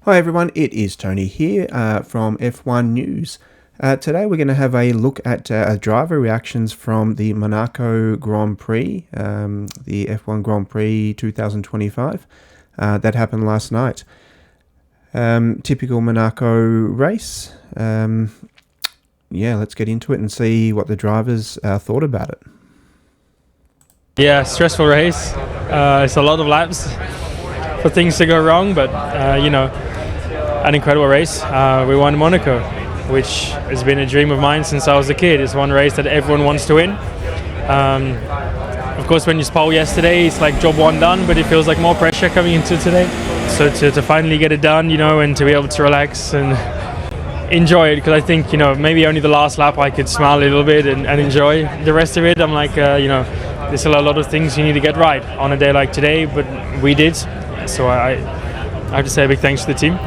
Hi everyone, it is Tony here from F1 News. Today we're going to have a look at driver reactions from the Monaco Grand Prix, the F1 Grand Prix 2025 that happened last night. Typical Monaco race. Let's get into it and see what the drivers thought about it. Yeah, stressful race. It's a lot of laps for things to go wrong, but an incredible race. We won Monaco, which has been a dream of mine since I was a kid. It's one race that everyone wants to win. Of course, when you pole yesterday, it's like job one done, but it feels like more pressure coming into today. So to finally get it done, and to be able to relax and enjoy it, because I think, maybe only the last lap I could smile a little bit and enjoy the rest of it. I'm like, there's still a lot of things you need to get right on a day like today, but we did. So I have to say a big thanks to the team.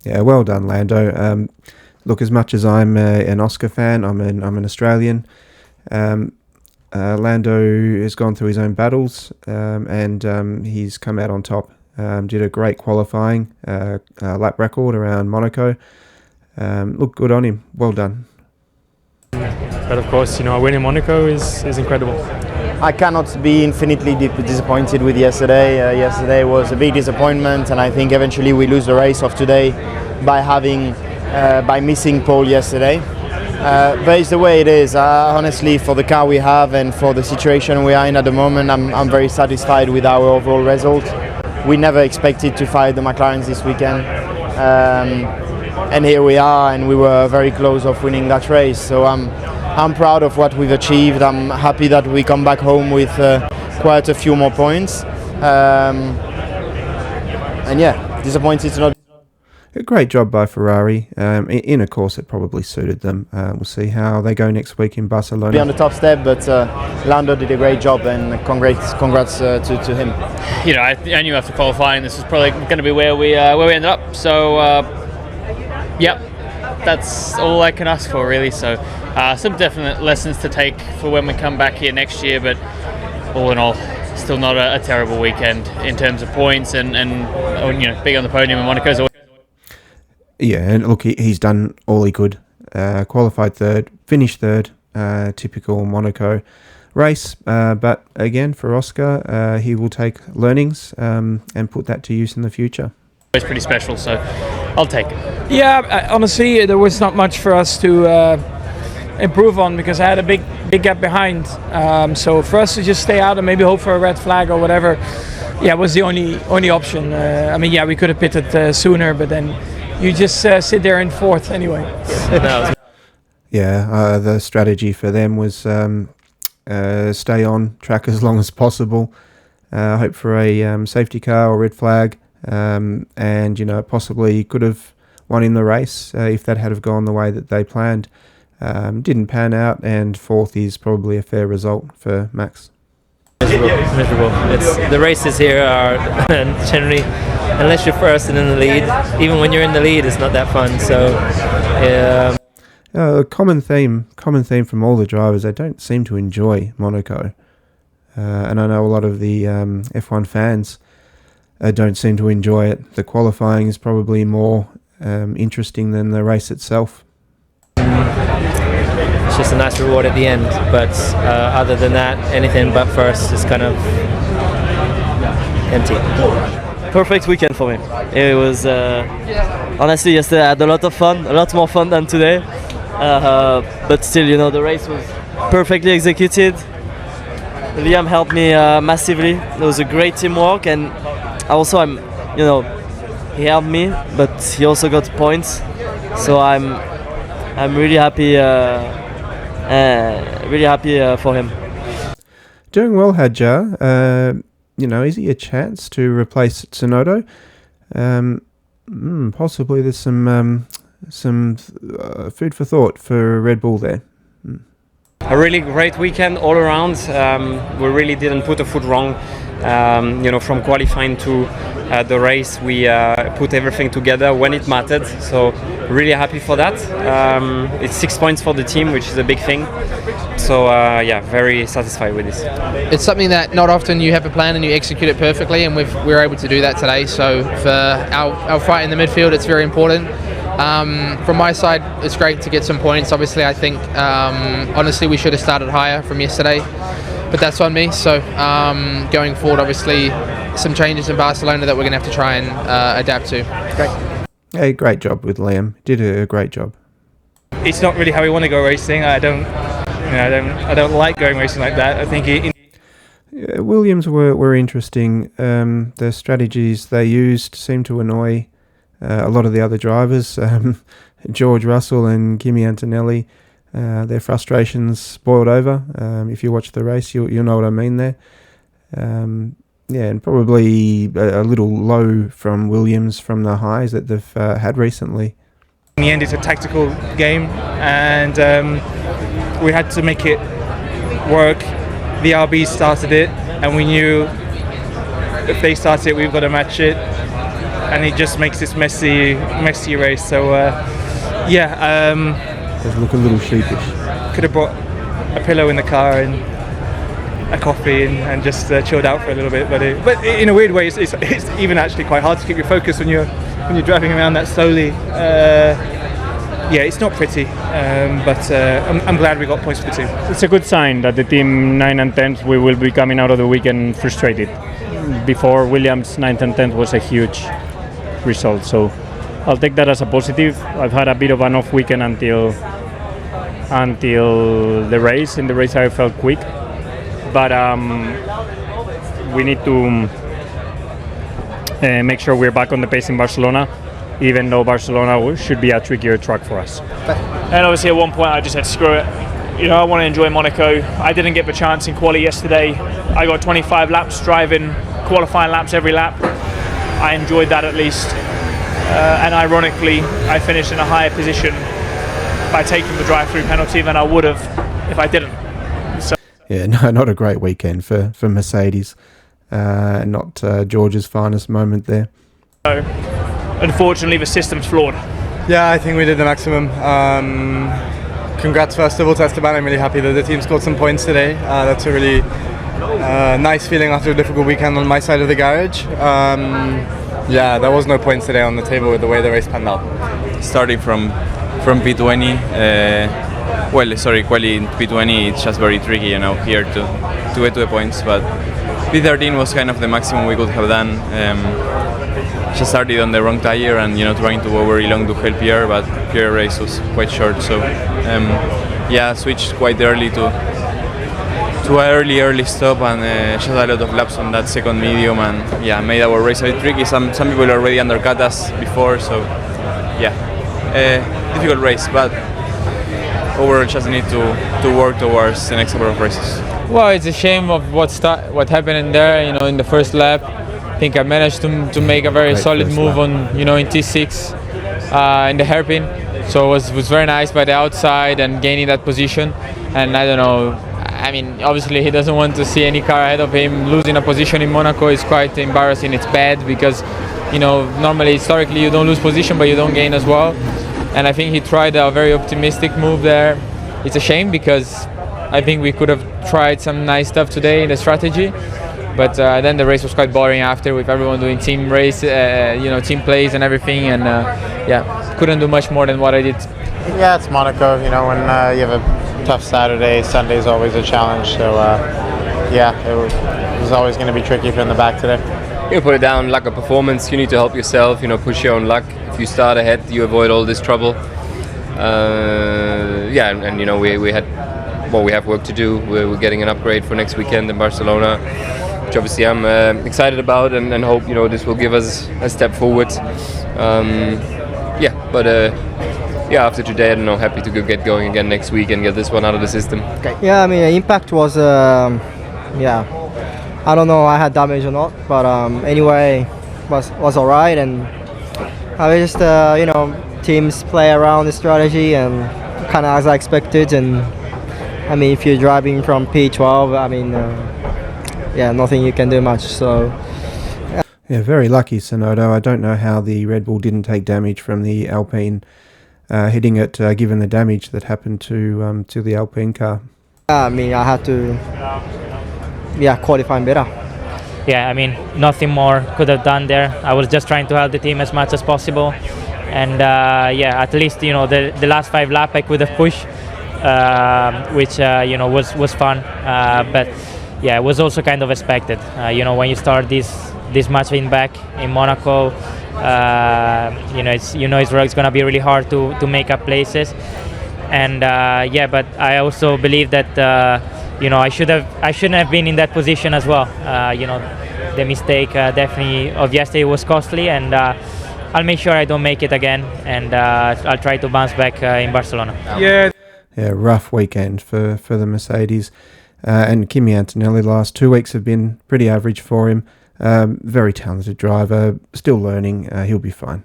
Yeah, well done, Lando. Look, as much as I'm an Oscar fan, I'm an Australian. Lando has gone through his own battles, and he's come out on top. Did a great qualifying lap record around Monaco. Look, good on him. Well done. But of course, a win in Monaco is incredible. I cannot be infinitely disappointed with yesterday. Yesterday was a big disappointment, and I think eventually we lose the race of today by missing pole yesterday. But it's the way it is. Honestly, for the car we have and for the situation we are in at the moment, I'm very satisfied with our overall result. We never expected to fight the McLarens this weekend, and here we are, and we were very close of winning that race. So I'm proud of what we've achieved. I'm happy that we come back home with quite a few more points. Disappointed to not. A great job by Ferrari. In a course it probably suited them. We'll see how they go next week in Barcelona. Be on the top step, but Lando did a great job, and congrats to him. I knew after qualifying this was probably going to be where we ended up. So, that's all I can ask for, really. So, some definite lessons to take for when we come back here next year. But all in all, still not a terrible weekend in terms of points and being on the podium in Monaco is always. Yeah, and look, he's done all he could. Qualified third, finished third. Typical Monaco race. But again, for Oscar, he will take learnings and put that to use in the future. It's pretty special, so I'll take it. Yeah, honestly, there was not much for us to improve on, because I had a big gap behind. So for us to just stay out and maybe hope for a red flag or whatever, was the only option. We could have pitted sooner, but then you just sit there in fourth anyway. The strategy for them was stay on track as long as possible, hope for a safety car or red flag, and possibly could have won in the race if that had have gone the way that they planned. Didn't pan out, and fourth is probably a fair result for Max. Miserable. The races here are generally, unless you're first and in the lead, even when you're in the lead, it's not that fun. So, a common theme from all the drivers, they don't seem to enjoy Monaco, and I know a lot of the F1 fans don't seem to enjoy it. The qualifying is probably more interesting than the race itself. It's just a nice reward at the end, but other than that, anything but first is kind of empty. Perfect weekend for me. It was honestly, yesterday I had a lot of fun, a lot more fun than today. But still, the race was perfectly executed. Liam helped me massively. It was a great teamwork, and also he helped me, but he also got points. So I'm really happy. For him. Doing well, Hadjar. Is he a chance to replace Tsunoda? Possibly. There's some food for thought for Red Bull there. A really great weekend all around. We really didn't put a foot wrong. From qualifying to the race, we put everything together when it mattered. So really happy for that. It's 6 points for the team, which is a big thing. So yeah, very satisfied with this. It's something that not often you have a plan and you execute it perfectly, and we're able to do that today. So for our fight in the midfield, it's very important. From my side, it's great to get some points. Obviously, I think honestly we should have started higher from yesterday, but that's on me. So going forward, obviously some changes in Barcelona that we're going to have to try and adapt to. Great. Hey, great job with Liam. Did a great job. It's not really how we want to go racing. I don't like going racing like that. I think Williams were interesting. The strategies they used seemed to annoy a lot of the other drivers. George Russell and Kimi Antonelli, their frustrations boiled over. If you watch the race, you'll know what I mean there. Yeah, and probably a little low from Williams from the highs that they've had recently. in the end, it's a tactical game, and we had to make it work. The RB started it, and we knew if they started it, we've got to match it, and it just makes this messy race. So Does look a little sheepish. Could have brought a pillow in the car and a coffee and just chilled out for a little bit, but in a weird way, it's even actually quite hard to keep your focus when you're driving around that slowly. It's not pretty, but I'm glad we got points for the team. It's a good sign that the team 9 and 10th, we will be coming out of the weekend frustrated. Before, Williams 9th and 10th was a huge result, so I'll take that as a positive. I've had a bit of an off weekend until the race. In the race I felt quick, but we need to make sure we're back on the pace in Barcelona, even though Barcelona should be a trickier track for us. And obviously at one point I just said screw it. I want to enjoy Monaco. I didn't get the chance in quali yesterday. I got 25 laps driving, qualifying laps every lap. I enjoyed that at least. And ironically, I finished in a higher position by taking the drive-through penalty than I would have if I didn't. So. Yeah, no, not a great weekend for Mercedes. Not George's finest moment there. So, unfortunately, the system's flawed. Yeah, I think we did the maximum. Congrats first of all to Esteban. I'm really happy that the team scored some points today. That's a really nice feeling after a difficult weekend on my side of the garage. There was no points today on the table with the way the race panned out. Starting from P20, quali in P20, it's just very tricky, here to get to the points. But P13 was kind of the maximum we could have done. Just started on the wrong tire and trying to go very long to help Pierre, but Pierre's race was quite short. So switched quite early to an early stop and just a lot of laps on that second medium, and made our race a bit tricky. Some people already undercut us before, so difficult race, but overall just need to work towards the next couple of races. Well, it's a shame of what happened in there. In the first lap, I think I managed to make a very solid move on in T6 in the hairpin. So it was very nice by the outside and gaining that position. And I don't know. I mean, obviously he doesn't want to see any car ahead of him. Losing a position in Monaco is quite embarrassing. It's bad because, normally, historically, you don't lose position, but you don't gain as well. And I think he tried a very optimistic move there. It's a shame because I think we could have tried some nice stuff today in the strategy. But then the race was quite boring after, with everyone doing team race, team plays and everything. And couldn't do much more than what I did. Yeah, it's Monaco. When you have a tough Saturday, Sunday is always a challenge. So it was always going to be tricky from the back today. You put it down, lack of performance. You need to help yourself. Push your own luck. If you start ahead, you avoid all this trouble. we have work to do. We're getting an upgrade for next weekend in Barcelona, which obviously I'm excited about, and hope this will give us a step forward. After today, I don't know, happy to get going again next week and get this one out of the system. Okay. Yeah, I mean, the impact was, I don't know I had damage or not, but anyway, was all right, and I just, teams play around the strategy and kind of as I expected, and I mean, if you're driving from P12, I mean, nothing you can do much, so. Yeah, very lucky Sonoda. I don't know how the Red Bull didn't take damage from the Alpine hitting it, given the damage that happened to the Alpine car? I mean, I had to qualify better. Yeah, I mean, nothing more could have done there. I was just trying to help the team as much as possible, and at least the last 5 laps I could have pushed, which was fun. But yeah, it was also kind of expected. When you start this much in back in Monaco, it's going to be really hard to make up places. And but I also believe that I shouldn't have been in that position as well. The mistake definitely of yesterday was costly, and I'll make sure I don't make it again, and I'll try to bounce back in Barcelona. Yeah, rough weekend for the Mercedes. And Kimi Antonelli, last 2 weeks have been pretty average for him. Very talented driver, still learning. He'll be fine.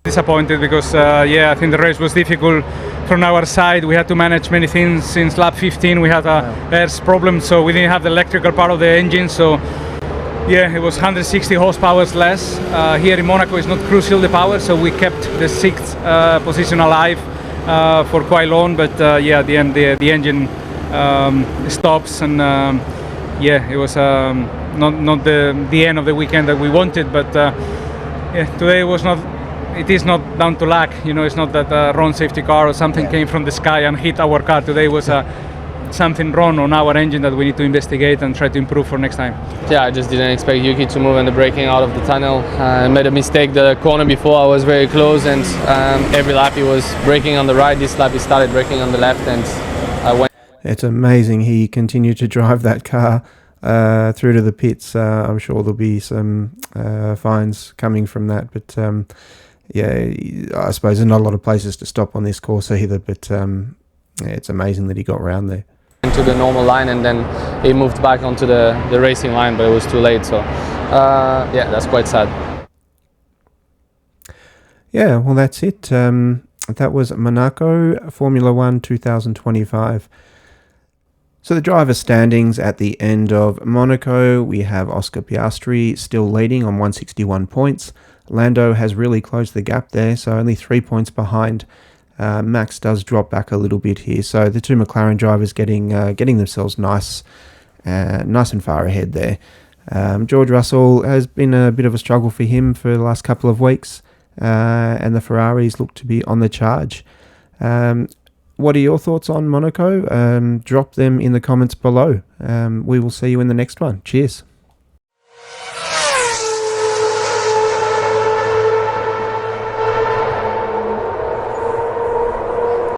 Disappointed because I think the race was difficult from our side. We had to manage many things. Since lap 15 we had a air problem, so we didn't have the electrical part of the engine, so it was 160 horsepower less. Here in Monaco it's not crucial, the power, so we kept the 6th position alive for quite long, but at the end the engine stops, and it was not the end of the weekend that we wanted, but today was not. It is not down to luck, it's not that a wrong safety car or something came from the sky and hit our car. Today was something wrong on our engine that we need to investigate and try to improve for next time. Yeah, I just didn't expect Yuki to move in the braking out of the tunnel. I made a mistake the corner before, I was very close, and every lap he was braking on the right. This lap he started braking on the left, and I went. It's amazing he continued to drive that car through to the pits. I'm sure there'll be some fines coming from that, but I suppose there's not a lot of places to stop on this course either, but it's amazing that he got round there. Into the normal line, and then he moved back onto the racing line, but it was too late, so that's quite sad. Yeah, well, that's it. That was Monaco Formula 1 2025. So the driver standings at the end of Monaco, we have Oscar Piastri still leading on 161 points. Lando has really closed the gap there, so only 3 points behind. Max does drop back a little bit here, so the 2 McLaren drivers getting themselves nice and far ahead there. George Russell has been a bit of a struggle for him for the last couple of weeks, and the Ferraris look to be on the charge. What are your thoughts on Monaco? Drop them in the comments below. We will see you in the next one. Cheers.